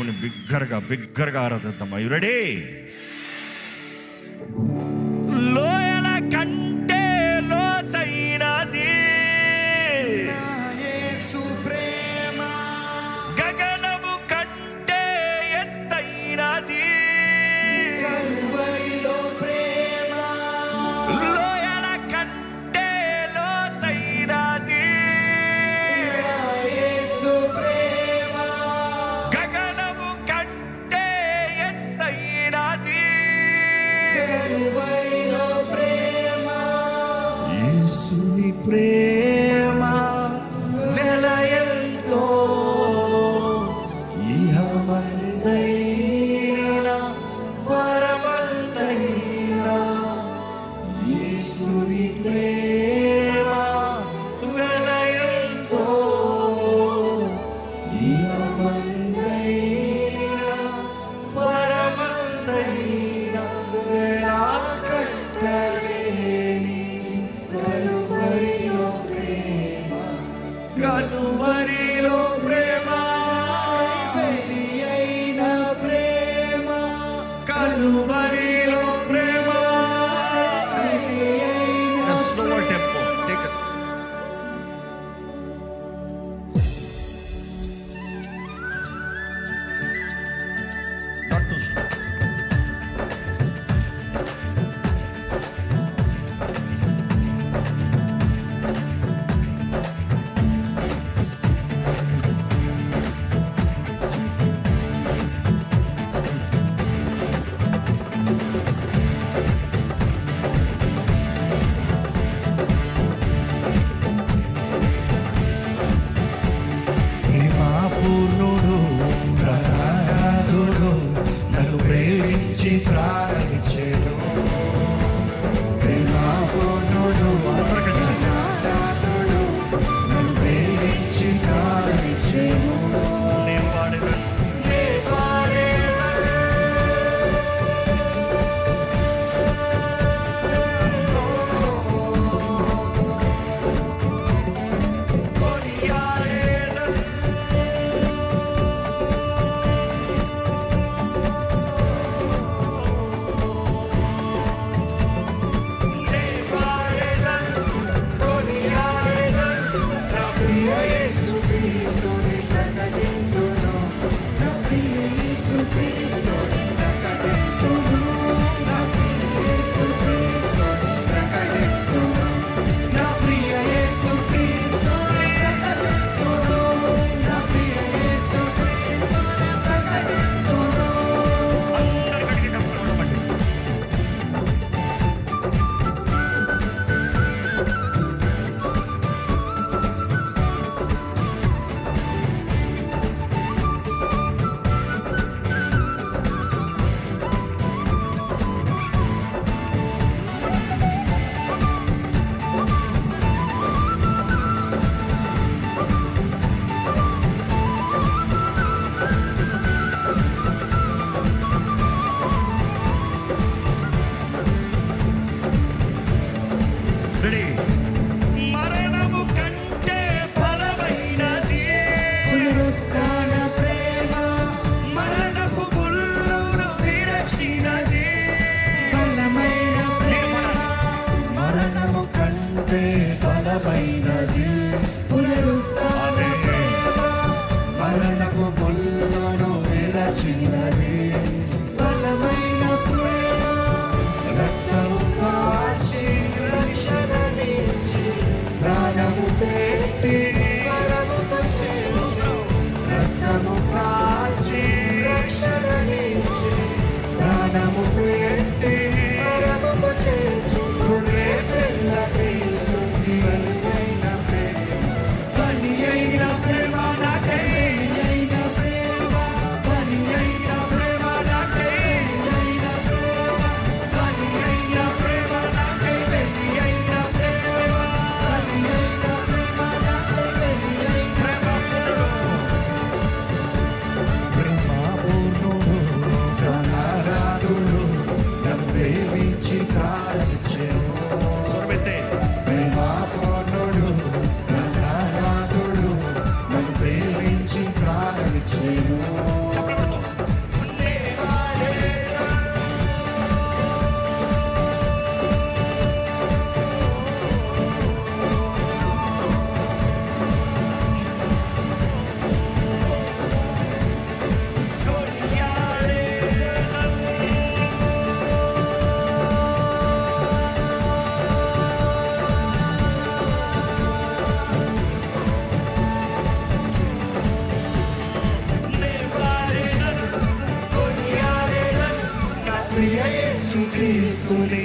దేవుని బిగ్గరగా ఆరాధిద్దాం. You ready? లోయల కంటే లోతైనది యేసు ప్రేమ, గగనము కంటే ఎత్తైనది కల్వరిలో ప్రేమ, లోయల కంటే లోతైనది యేసు ప్రేమ, గగనము కంటే ఎత్తైనది కల్వరిలో ప్రేమ. యేసుని ప్రేమ వెలయంతో ఇహమందైన పరమందైన. యేసుని ప్రేమ వెలయంతో ఇహమందైన పరమందైన. వెలకట్టలేని కలువరిలో ప్రేమ, కలువరిలో ప్రేమ, బలి అయిన ప్రేమ, కలువరిలో ప్రేమ, బలి అయిన slow tempo take it. Not too slow. ప్రేమాపూర్ణుడు ప్రణానాథుడు నన్ను ప్రేమించి ప్రారంభించెను. ప్రేమాపూర్ణుడు ప్రణానాథుడు నన్ను ప్రేమించి ప్రారంభించెను. నేను పాడేదాన్ని నే పాడేదా కొనియాడేదా నే పాడేదా కొనియాడేదా. నా ప్రియ యేసుక్రీస్తుని ప్రకటింతును, నా ప్రియ యేసుక్రీస్తుని ప్రకటింతును, నా ప్రియ యేసుక్రీస్తుని ప్రకటింతును, నా ప్రియ యేసుక్రీస్తుని ప్రకటింతును, నా ప్రియ యేసుక్రీస్తుని ప్రకటింతును. అందరికీ చెప్పండి. రెడీ? మరణము కంటే బలమైనది పునరుత్థాన ప్రేమ, మరణపు ముళ్ళును విరచినది. బలమైన ప్రేమ, మరణము కంటే బలమైనది. పునరుత్థాన ప్రేమ, మరణపు ముళ్ళను విరచినది. బలమైన ప్రేమ, రక్తము కార్చి రక్షణనిచ్చి ప్రాణము పెట్టి వరముకు చేర్చు. రక్తము కార్చి రక్షణనిచ్చి ప్రాణము పెట్టి వరముకు చేర్చు. గొర్రె పిల్ల క్రీస్తుని బలి అయిన ప్రేమ, బలి అయిన ప్రేమ, నాకై బలి అయిన ప్రేమ, బలి అయిన ప్రియ యేసు క్రీస్తుని